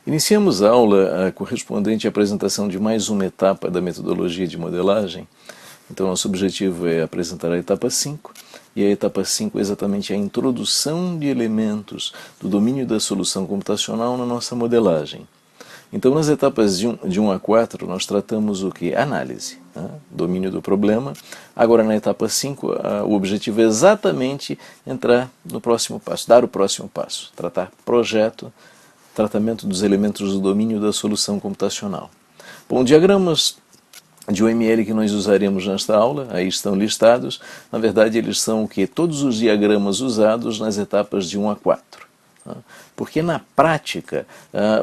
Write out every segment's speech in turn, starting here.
Iniciamos a aula correspondente à apresentação de mais uma etapa da metodologia de modelagem. Então, nosso objetivo é apresentar a etapa 5, e a etapa 5 é exatamente a introdução de elementos do domínio da solução computacional na nossa modelagem. Então, nas etapas de 1 a 4, nós tratamos o que? Análise, né? Domínio do problema. Agora, na etapa 5, o objetivo é exatamente entrar no próximo passo, dar o próximo passo, tratar projeto, tratamento dos elementos do domínio da solução computacional. Bom, diagramas de UML que nós usaremos nesta aula, aí estão listados. Na verdade, eles são o quê? Todos os diagramas usados nas etapas de 1 a 4. Porque na prática,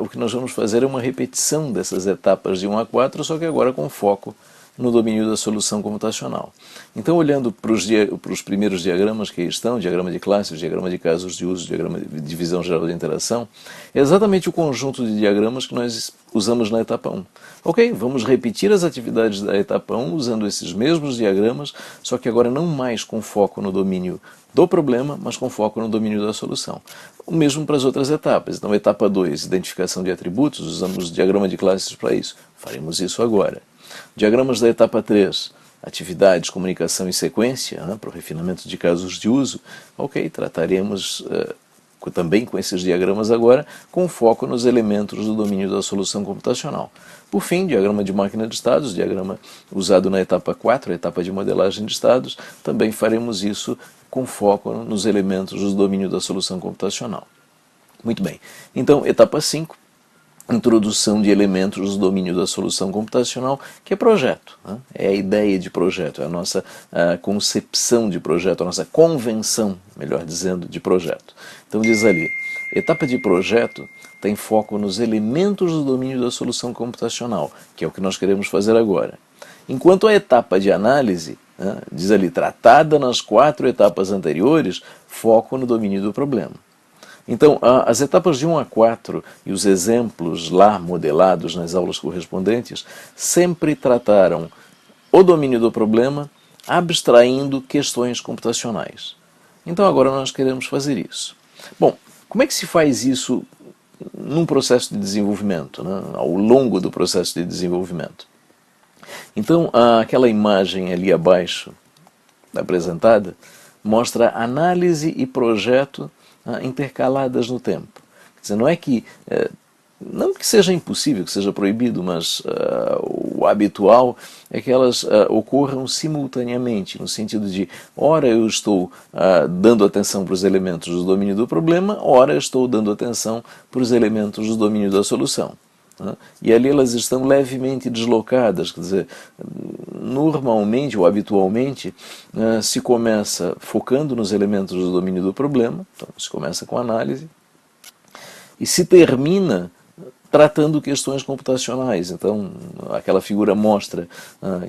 o que nós vamos fazer é uma repetição dessas etapas de 1 a 4, só que agora com foco no domínio da solução computacional. Então, olhando para os primeiros diagramas que aí estão, diagrama de classes, diagrama de casos de uso, diagrama de divisão geral de interação, é exatamente o conjunto de diagramas que nós usamos na etapa 1. Ok, vamos repetir as atividades da etapa 1 usando esses mesmos diagramas, só que agora não mais com foco no domínio do problema, mas com foco no domínio da solução. O mesmo para as outras etapas. Então, etapa 2, identificação de atributos, usamos diagrama de classes para isso. Faremos isso agora. Diagramas da etapa 3, atividades, comunicação e sequência, para o refinamento de casos de uso. Ok, trataremos também com esses diagramas agora, com foco nos elementos do domínio da solução computacional. Por fim, diagrama de máquina de estados, diagrama usado na etapa 4, a etapa de modelagem de estados, também faremos isso com foco nos elementos do domínio da solução computacional. Muito bem, então, etapa 5, introdução de elementos do domínio da solução computacional, que é projeto, né? É a ideia de projeto, é a nossa concepção de projeto, a nossa convenção, melhor dizendo, de projeto. Então diz ali, etapa de projeto tem foco nos elementos do domínio da solução computacional, que é o que nós queremos fazer agora. Enquanto a etapa de análise, diz ali, tratada nas 4 etapas anteriores, foco no domínio do problema. Então, as etapas de 1 a 4 e os exemplos lá modelados nas aulas correspondentes sempre trataram o domínio do problema, abstraindo questões computacionais. Então, agora nós queremos fazer isso. Bom, como é que se faz isso num processo de desenvolvimento, né? Ao longo do processo de desenvolvimento? Então, aquela imagem ali abaixo apresentada mostra análise e projeto intercaladas no tempo. Quer dizer, não é que, não que seja impossível, que seja proibido, mas o habitual é que elas ocorram simultaneamente, no sentido de, ora eu estou dando atenção para os elementos do domínio do problema, ora eu estou dando atenção para os elementos do domínio da solução. E ali elas estão levemente deslocadas, quer dizer, normalmente ou habitualmente se começa focando nos elementos do domínio do problema, então se começa com análise, e se termina tratando questões computacionais. Então aquela figura mostra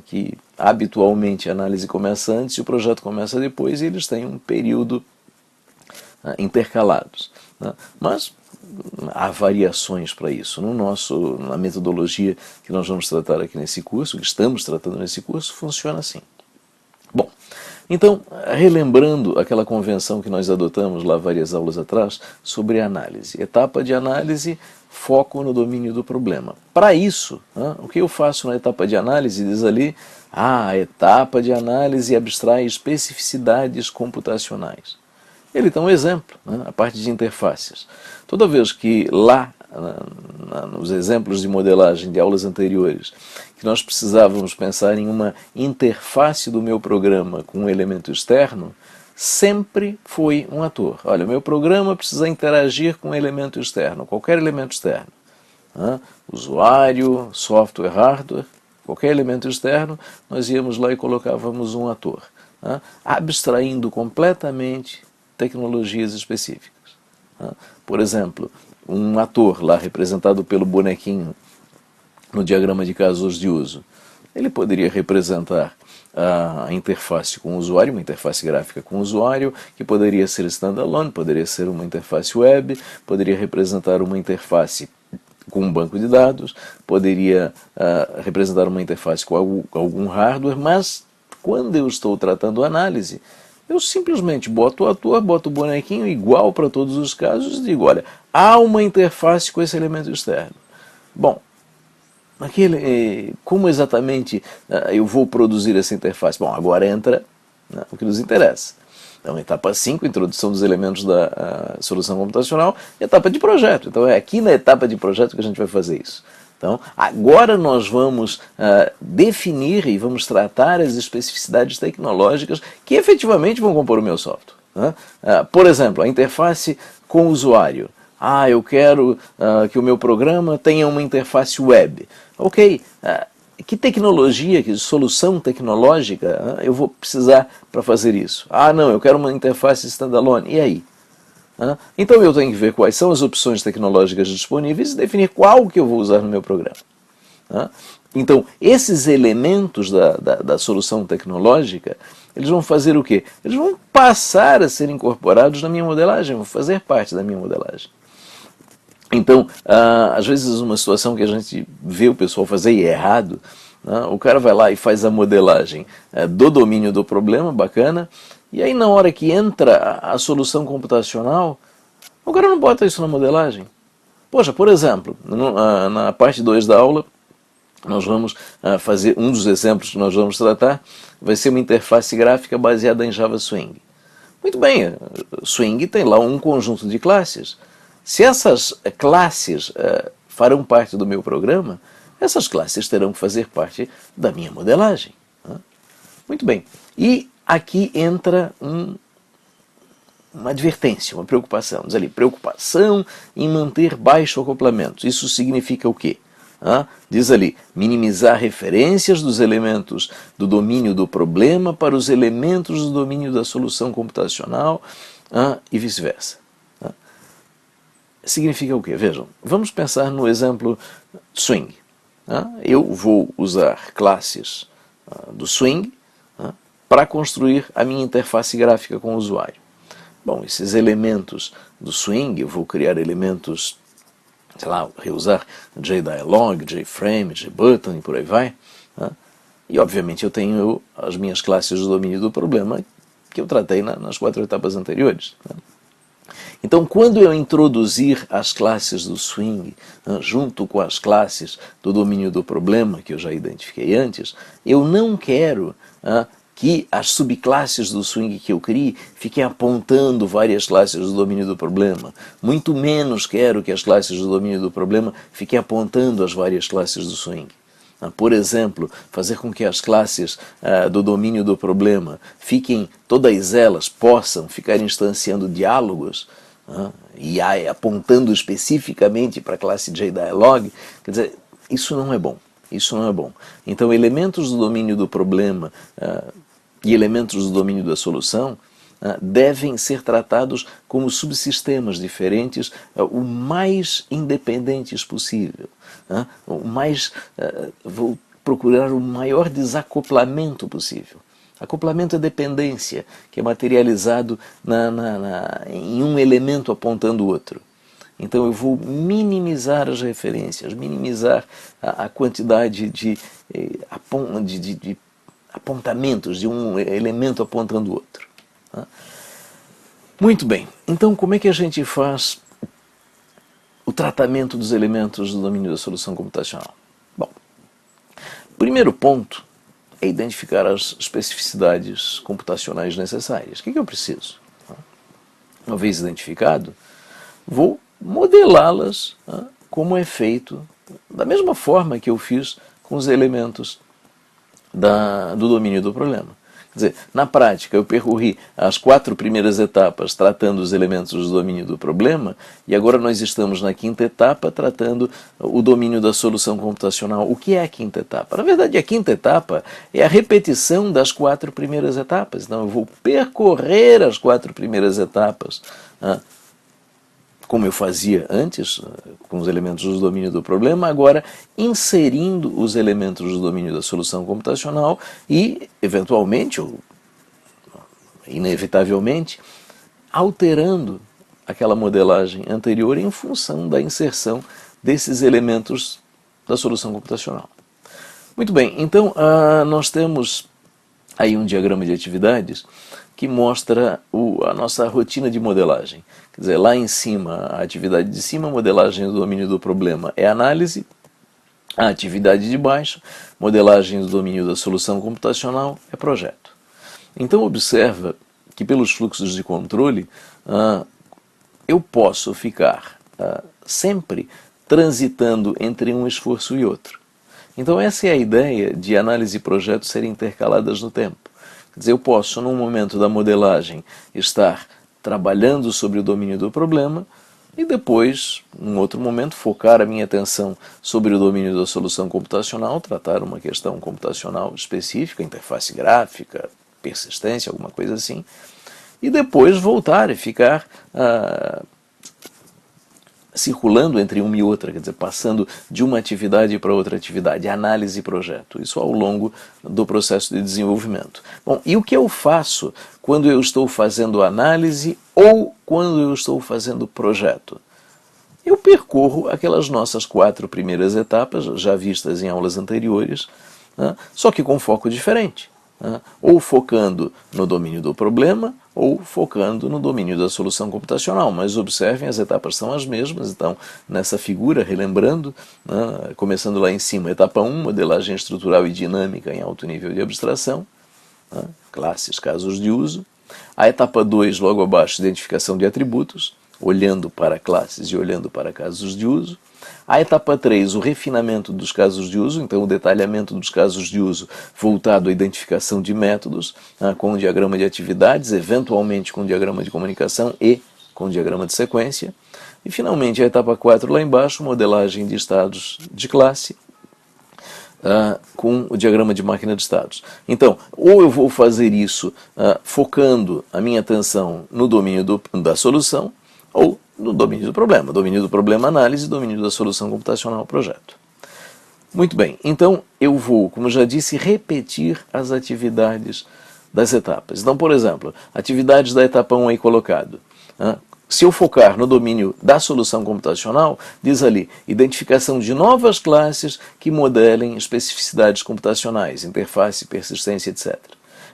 que habitualmente a análise começa antes e o projeto começa depois, e eles têm um período intercalados. Mas há variações para isso. Na metodologia que nós vamos tratar aqui nesse curso, que estamos tratando nesse curso, funciona assim. Bom, então, relembrando aquela convenção que nós adotamos lá várias aulas atrás sobre a análise. Etapa de análise, foco no domínio do problema. Para isso, o que eu faço na etapa de análise? Diz ali, a etapa de análise abstrai especificidades computacionais. Ele dá um exemplo, a parte de interfaces. Toda vez que lá, nos exemplos de modelagem de aulas anteriores, que nós precisávamos pensar em uma interface do meu programa com um elemento externo, sempre foi um ator. Olha, o meu programa precisa interagir com um elemento externo, qualquer elemento externo. Usuário, software, hardware, qualquer elemento externo, nós íamos lá e colocávamos um ator, abstraindo completamente tecnologias específicas. Por exemplo, um ator lá representado pelo bonequinho no diagrama de casos de uso, ele poderia representar a interface com o usuário, uma interface gráfica com o usuário, que poderia ser standalone, poderia ser uma interface web, poderia representar uma interface com um banco de dados, poderia representar uma interface com algum hardware, mas quando eu estou tratando análise, Eu simplesmente boto o ator, boto o bonequinho igual para todos os casos e digo, olha, há uma interface com esse elemento externo. Bom, como exatamente eu vou produzir essa interface? Bom, agora entra o que nos interessa. Então, etapa 5, introdução dos elementos da solução computacional, etapa de projeto. Então, é aqui na etapa de projeto que a gente vai fazer isso. Então, agora nós vamos definir e vamos tratar as especificidades tecnológicas que efetivamente vão compor o meu software. Por exemplo, a interface com o usuário. Eu quero que o meu programa tenha uma interface web. Ok, que tecnologia, que solução tecnológica eu vou precisar para fazer isso? Não, eu quero uma interface standalone. E aí? Então eu tenho que ver quais são as opções tecnológicas disponíveis e definir qual que eu vou usar no meu programa. Então, esses elementos da solução tecnológica, eles vão fazer o quê? Eles vão passar a ser incorporados na minha modelagem, vão fazer parte da minha modelagem. Então, às vezes uma situação que a gente vê o pessoal fazer e é errado, o cara vai lá e faz a modelagem do domínio do problema, bacana, e aí na hora que entra a solução computacional, o cara não bota isso na modelagem. Poxa, por exemplo, na parte 2 da aula, nós vamos fazer, um dos exemplos que nós vamos tratar, vai ser uma interface gráfica baseada em Java Swing. Muito bem, Swing tem lá um conjunto de classes. Se essas classes farão parte do meu programa, essas classes terão que fazer parte da minha modelagem. Muito bem. E aqui entra uma advertência, uma preocupação. Diz ali, preocupação em manter baixo acoplamento. Isso significa o quê? Diz ali, minimizar referências dos elementos do domínio do problema para os elementos do domínio da solução computacional e vice-versa. Significa o quê? Vejam, vamos pensar no exemplo Swing. Eu vou usar classes do Swing para construir a minha interface gráfica com o usuário. Bom, esses elementos do Swing, eu vou criar elementos, sei lá, reusar JDialog, JFrame, JButton e por aí vai. E obviamente eu tenho as minhas classes do domínio do problema que eu tratei nas 4 etapas anteriores. Então, quando eu introduzir as classes do Swing junto com as classes do domínio do problema, que eu já identifiquei antes, eu não quero que as subclasses do Swing que eu crie fiquem apontando várias classes do domínio do problema. Muito menos quero que as classes do domínio do problema fiquem apontando as várias classes do Swing. Por exemplo, fazer com que as classes do domínio do problema fiquem, todas elas possam ficar instanciando diálogos e apontando especificamente para a classe JDialog, quer dizer, isso não é bom. Isso não é bom. Então, elementos do domínio do problema e elementos do domínio da solução devem ser tratados como subsistemas diferentes, o mais independentes possível. Vou procurar o maior desacoplamento possível. Acoplamento é dependência, que é materializado em um elemento apontando o outro. Então eu vou minimizar as referências, minimizar a quantidade de apontamentos de um elemento apontando o outro. Muito bem, então como é que a gente faz o tratamento dos elementos do domínio da solução computacional? Bom, primeiro ponto é identificar as especificidades computacionais necessárias. O que eu preciso? Uma vez identificado, vou modelá-las como é feito, da mesma forma que eu fiz com os elementos do domínio do problema. Quer dizer, na prática, eu percorri as 4 primeiras etapas tratando os elementos do domínio do problema e agora nós estamos na 5ª etapa tratando o domínio da solução computacional. O que é a 5ª etapa? Na verdade, a 5ª etapa é a repetição das 4 primeiras etapas. Então, eu vou percorrer as 4 primeiras etapas, como eu fazia antes, com os elementos do domínio do problema, agora inserindo os elementos do domínio da solução computacional e, eventualmente, ou inevitavelmente, alterando aquela modelagem anterior em função da inserção desses elementos da solução computacional. Muito bem, então nós temos aí um diagrama de atividades que mostra a nossa rotina de modelagem. Quer dizer, lá em cima, a atividade de cima, modelagem do domínio do problema é análise. A atividade de baixo, modelagem do domínio da solução computacional, é projeto. Então observa que pelos fluxos de controle eu posso ficar sempre transitando entre um esforço e outro. Então essa é a ideia de análise e projeto serem intercaladas no tempo. Quer dizer, eu posso, num momento da modelagem, estar trabalhando sobre o domínio do problema e depois, num outro momento, focar a minha atenção sobre o domínio da solução computacional, tratar uma questão computacional específica, interface gráfica, persistência, alguma coisa assim, e depois voltar e ficar circulando entre uma e outra, quer dizer, passando de uma atividade para outra atividade, análise e projeto, isso ao longo do processo de desenvolvimento. Bom, e o que eu faço quando eu estou fazendo análise ou quando eu estou fazendo projeto? Eu percorro aquelas nossas 4 primeiras etapas, já vistas em aulas anteriores, só que com foco diferente. Ou focando no domínio do problema, ou focando no domínio da solução computacional. Mas observem, as etapas são as mesmas. Então, nessa figura, relembrando, começando lá em cima, etapa 1, modelagem estrutural e dinâmica em alto nível de abstração, classes, casos de uso. A etapa 2, logo abaixo, identificação de atributos, olhando para classes e olhando para casos de uso. A etapa 3, o refinamento dos casos de uso, então o detalhamento dos casos de uso voltado à identificação de métodos, com o diagrama de atividades, eventualmente com o diagrama de comunicação e com o diagrama de sequência. E finalmente a etapa 4 lá embaixo, modelagem de estados de classe, com o diagrama de máquina de estados. Então, ou eu vou fazer isso focando a minha atenção no domínio da solução, ou no domínio do problema. Domínio do problema, análise, domínio da solução computacional, projeto. Muito bem, então eu vou, como já disse, repetir as atividades das etapas. Então, por exemplo, atividades da etapa 1 aí colocado. Se eu focar no domínio da solução computacional, diz ali, identificação de novas classes que modelem especificidades computacionais, interface, persistência, etc.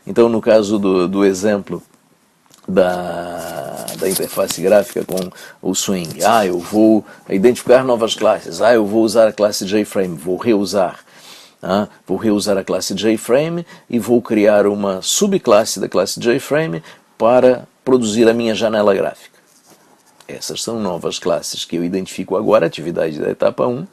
Então, no caso do exemplo da interface gráfica com o Swing, eu vou identificar novas classes, eu vou usar a classe JFrame, vou reusar a classe JFrame e vou criar uma subclasse da classe JFrame para produzir a minha janela gráfica. Essas são novas classes que eu identifico agora, atividade da etapa 1,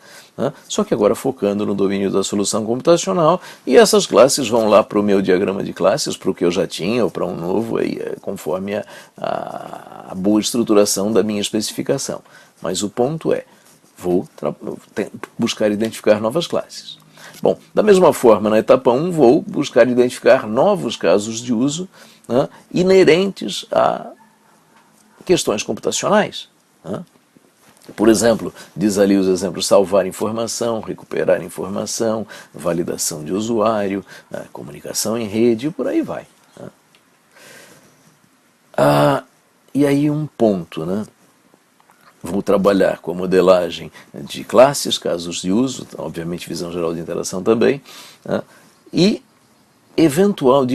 só que agora focando no domínio da solução computacional, e essas classes vão lá para o meu diagrama de classes, para o que eu já tinha, ou para um novo, aí, conforme a boa estruturação da minha especificação. Mas o ponto é, vou buscar identificar novas classes. Bom, da mesma forma, na etapa 1, vou buscar identificar novos casos de uso inerentes a questões computacionais. Por exemplo, diz ali os exemplos: salvar informação, recuperar informação, validação de usuário, comunicação em rede, e por aí vai. E aí um ponto, Vou trabalhar com a modelagem de classes, casos de uso, obviamente visão geral de interação também, e eventual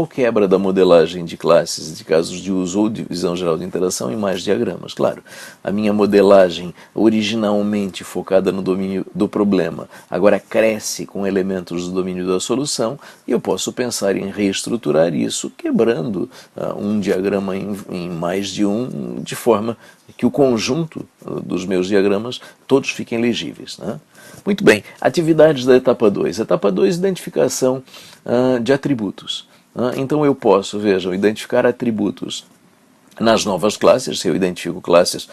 quebra da modelagem de classes, de casos de uso ou de visão geral de interação em mais diagramas. Claro, a minha modelagem originalmente focada no domínio do problema agora cresce com elementos do domínio da solução e eu posso pensar em reestruturar isso quebrando um diagrama em mais de um, de forma que o conjunto dos meus diagramas todos fiquem legíveis. Muito bem, atividades da etapa 2. Etapa 2, identificação de atributos. Então eu posso, vejam, identificar atributos nas novas classes. Se eu identifico classes,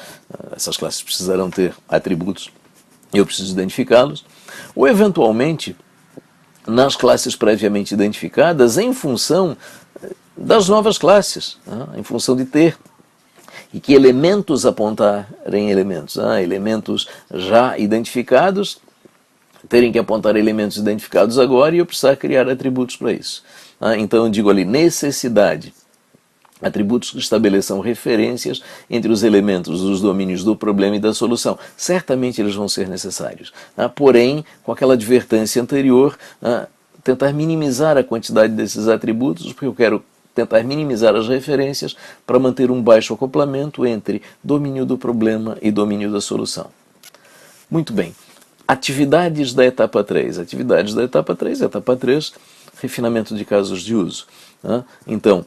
essas classes precisarão ter atributos, eu preciso identificá-los. Ou eventualmente, nas classes previamente identificadas, em função das novas classes, em função de ter e que elementos apontarem elementos. Elementos já identificados terem que apontar elementos identificados agora e eu precisar criar atributos para isso. Então eu digo ali, necessidade. Atributos que estabeleçam referências entre os elementos dos domínios do problema e da solução. Certamente eles vão ser necessários. Porém, com aquela advertência anterior, tentar minimizar a quantidade desses atributos, porque eu quero tentar minimizar as referências para manter um baixo acoplamento entre domínio do problema e domínio da solução. Muito bem. Atividades da etapa 3. Atividades da etapa 3, etapa 3, refinamento de casos de uso. Então,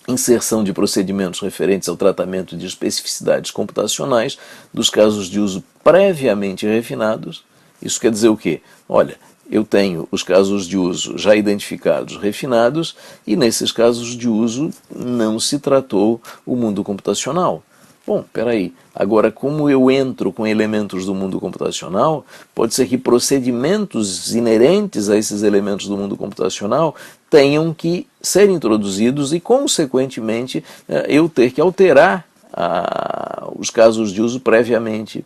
inserção de procedimentos referentes ao tratamento de especificidades computacionais dos casos de uso previamente refinados. Isso quer dizer o quê? Olha, eu tenho os casos de uso já identificados, refinados, e nesses casos de uso não se tratou o mundo computacional. Bom, peraí, agora como eu entro com elementos do mundo computacional, pode ser que procedimentos inerentes a esses elementos do mundo computacional tenham que ser introduzidos e, consequentemente, eu ter que alterar os casos de uso previamente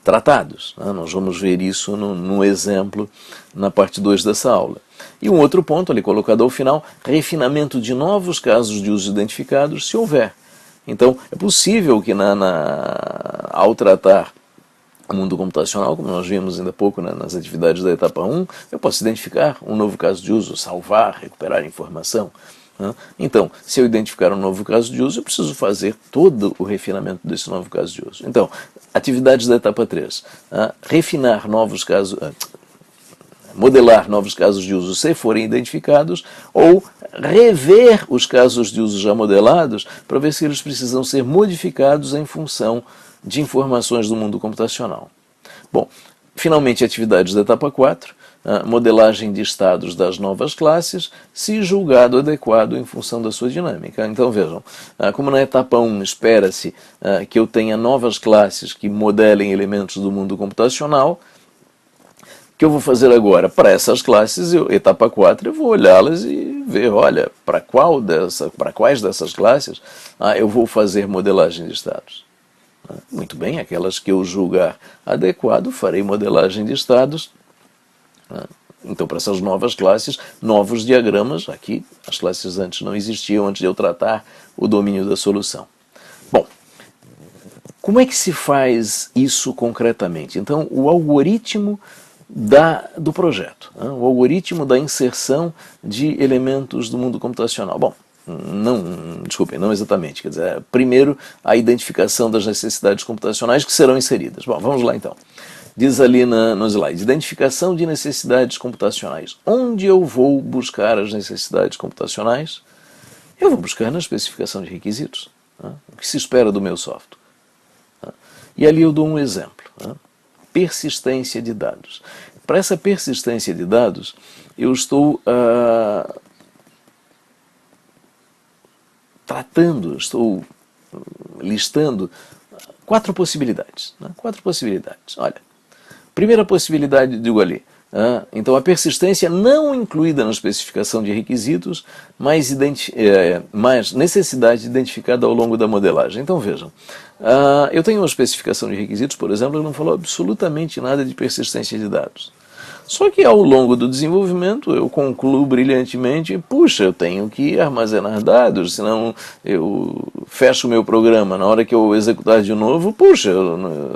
tratados. Nós vamos ver isso no exemplo na parte 2 dessa aula. E um outro ponto ali colocado ao final, refinamento de novos casos de uso identificados, se houver. Então, é possível que ao tratar o mundo computacional, como nós vimos ainda há pouco nas atividades da etapa 1, eu posso identificar um novo caso de uso, salvar, recuperar informação. Então, se eu identificar um novo caso de uso, eu preciso fazer todo o refinamento desse novo caso de uso. Então, atividades da etapa 3. Refinar novos casos, modelar novos casos de uso se forem identificados, ou rever os casos de uso já modelados para ver se eles precisam ser modificados em função de informações do mundo computacional. Bom, finalmente, atividades da etapa 4, modelagem de estados das novas classes, se julgado adequado em função da sua dinâmica. Então vejam, como na etapa 1 espera-se que eu tenha novas classes que modelem elementos do mundo computacional, o que eu vou fazer agora? Para essas classes, etapa 4, eu vou olhá-las e ver, olha, para quais dessas classes eu vou fazer modelagem de estados. Muito bem, aquelas que eu julgar adequado, farei modelagem de estados. Então, para essas novas classes, novos diagramas, aqui as classes antes não existiam, antes de eu tratar o domínio da solução. Bom, como é que se faz isso concretamente? Então, o algoritmo do projeto, o algoritmo da inserção de elementos do mundo computacional. Bom, não exatamente, quer dizer, primeiro a identificação das necessidades computacionais que serão inseridas. Bom, vamos lá então. Diz ali no slide, identificação de necessidades computacionais. Onde eu vou buscar as necessidades computacionais? Eu vou buscar na especificação de requisitos. O que se espera do meu software. E ali eu dou um exemplo. Persistência de dados. Para essa persistência de dados, eu estou estou listando 4 possibilidades. 4 possibilidades. Olha, primeira possibilidade, digo ali, então a persistência não incluída na especificação de requisitos, mas necessidade identificada ao longo da modelagem. Então vejam, eu tenho uma especificação de requisitos, por exemplo, que não falou absolutamente nada de persistência de dados. Só que ao longo do desenvolvimento eu concluo brilhantemente, puxa, eu tenho que armazenar dados, senão eu fecho o meu programa. Na hora que eu executar de novo, puxa,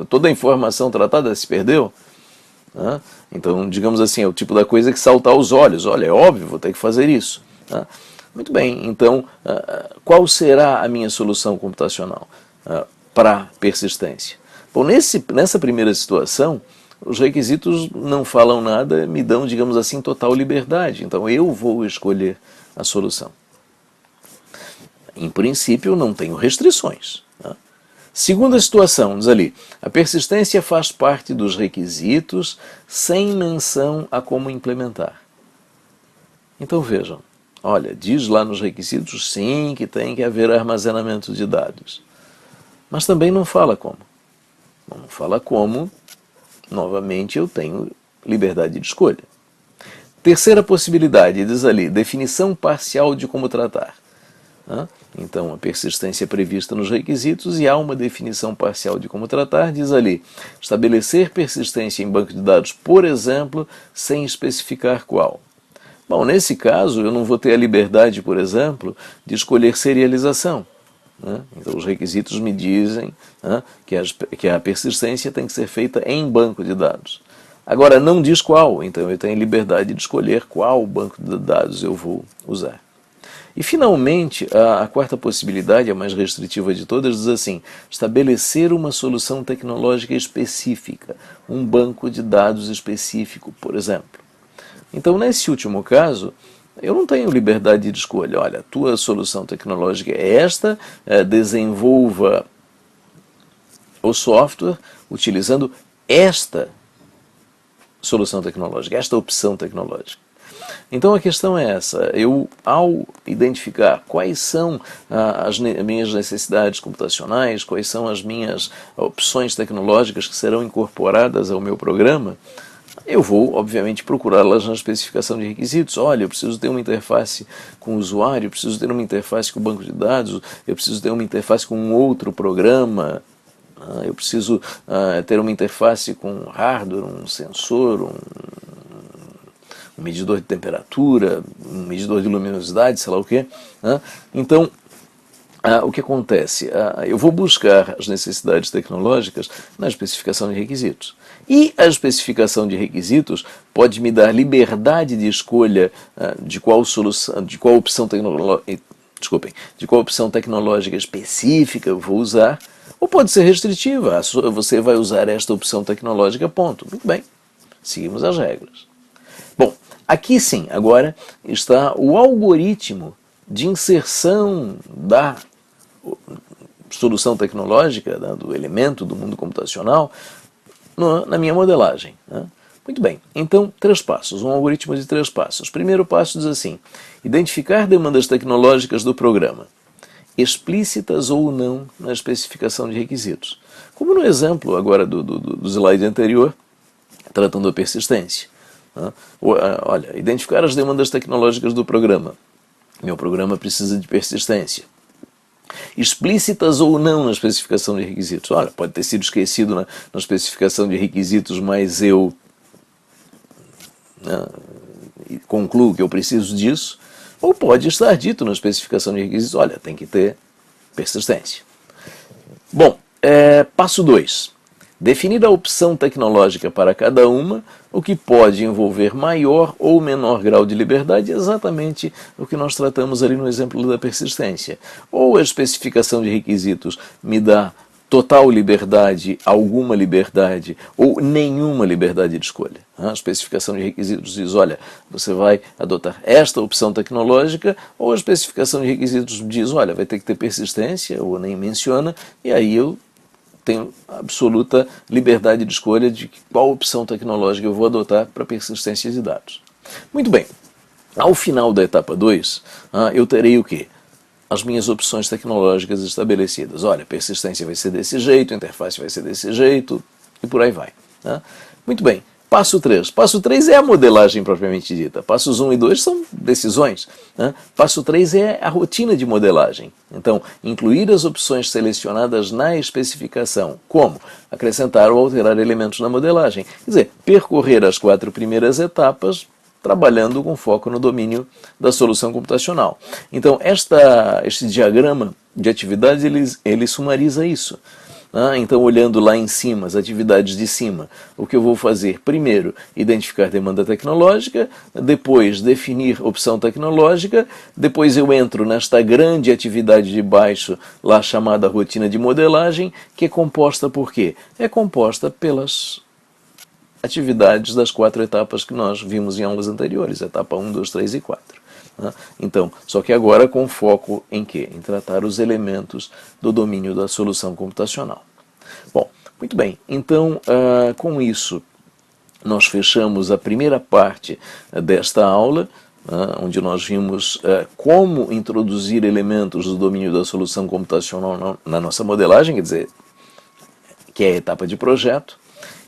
toda a informação tratada se perdeu. Então, digamos assim, é o tipo da coisa que salta aos olhos. Olha, é óbvio, vou ter que fazer isso. Muito bem, então, qual será a minha solução computacional para persistência? Bom, nessa primeira situação, os requisitos não falam nada, me dão, digamos assim, total liberdade. Então, eu vou escolher a solução. Em princípio, não tenho restrições. Segunda situação, diz ali, a persistência faz parte dos requisitos sem menção a como implementar. Então vejam, olha, diz lá nos requisitos sim que tem que haver armazenamento de dados. Mas também não fala como. Não fala como, novamente eu tenho liberdade de escolha. Terceira possibilidade, diz ali, definição parcial de como tratar. Então, a persistência é prevista nos requisitos e há uma definição parcial de como tratar, diz ali, estabelecer persistência em banco de dados, por exemplo, sem especificar qual. Bom, nesse caso, eu não vou ter a liberdade, por exemplo, de escolher serialização. Então, os requisitos me dizem que a persistência tem que ser feita em banco de dados. Agora, não diz qual, então eu tenho liberdade de escolher qual banco de dados eu vou usar. E, finalmente, a quarta possibilidade, a mais restritiva de todas, diz assim: estabelecer uma solução tecnológica específica, um banco de dados específico, por exemplo. Então, nesse último caso, eu não tenho liberdade de escolha. Olha, a tua solução tecnológica é esta, desenvolva o software utilizando esta solução tecnológica, esta opção tecnológica. Então a questão é essa: eu, ao identificar quais são as minhas necessidades computacionais, quais são as minhas opções tecnológicas que serão incorporadas ao meu programa, eu vou, obviamente, procurá-las na especificação de requisitos. Olha, eu preciso ter uma interface com o usuário, eu preciso ter uma interface com o banco de dados, eu preciso ter uma interface com um outro programa, eu preciso ter uma interface com hardware, um sensor, um medidor de temperatura, um medidor de luminosidade, sei lá o quê. Então, o que acontece? Eu vou buscar as necessidades tecnológicas na especificação de requisitos. E a especificação de requisitos pode me dar liberdade de escolha de qual opção tecnológica específica eu vou usar, ou pode ser restritiva. Você vai usar esta opção tecnológica, ponto. Muito bem, seguimos as regras. Bom, aqui sim, agora está o algoritmo de inserção da solução tecnológica, do elemento do mundo computacional, na minha modelagem. Muito bem, então 3 passos, um algoritmo de 3 passos. Primeiro passo diz assim: identificar demandas tecnológicas do programa, explícitas ou não na especificação de requisitos. Como no exemplo agora do slide anterior, tratando da persistência. Olha, identificar as demandas tecnológicas do programa. Meu programa precisa de persistência. Explícitas ou não na especificação de requisitos. Olha, pode ter sido esquecido na especificação de requisitos, mas eu concluo que eu preciso disso. Ou pode estar dito na especificação de requisitos: olha, tem que ter persistência. Bom, passo 2. Definir a opção tecnológica para cada uma, o que pode envolver maior ou menor grau de liberdade, exatamente o que nós tratamos ali no exemplo da persistência. Ou a especificação de requisitos me dá total liberdade, alguma liberdade, ou nenhuma liberdade de escolha. A especificação de requisitos diz: olha, você vai adotar esta opção tecnológica, ou a especificação de requisitos diz: olha, vai ter que ter persistência, ou nem menciona, e aí eu tenho absoluta liberdade de escolha de qual opção tecnológica eu vou adotar para persistência de dados. Muito bem, ao final da etapa 2, eu terei o quê? As minhas opções tecnológicas estabelecidas. Olha, persistência vai ser desse jeito, interface vai ser desse jeito, e por aí vai. Muito bem. Passo 3. Passo 3 é a modelagem propriamente dita. Passos 1 e 2 são decisões. Passo 3 é a rotina de modelagem. Então, incluir as opções selecionadas na especificação. Como? Acrescentar ou alterar elementos na modelagem. Quer dizer, percorrer as 4 primeiras etapas trabalhando com foco no domínio da solução computacional. Então, este diagrama de atividades, ele sumariza isso. Então, olhando lá em cima, as atividades de cima, o que eu vou fazer? Primeiro, identificar demanda tecnológica, depois definir opção tecnológica, depois eu entro nesta grande atividade de baixo, lá chamada rotina de modelagem, que é composta por quê? É composta pelas atividades das 4 etapas que nós vimos em aulas anteriores, etapa 1, 2, 3 e 4. Então, só que agora com foco em quê? Em tratar os elementos do domínio da solução computacional. Bom, muito bem, então com isso nós fechamos a primeira parte desta aula, onde nós vimos como introduzir elementos do domínio da solução computacional na nossa modelagem, quer dizer, que é a etapa de projeto.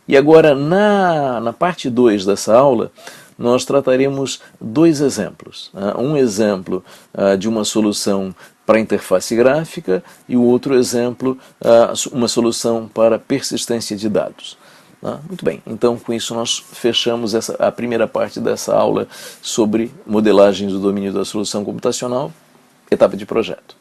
E agora, na parte 2 dessa aula, nós trataremos 2 exemplos. Um exemplo de uma solução para interface gráfica e o outro exemplo, uma solução para persistência de dados. Muito bem, então com isso nós fechamos a primeira parte dessa aula sobre modelagem do domínio da solução computacional, etapa de projeto.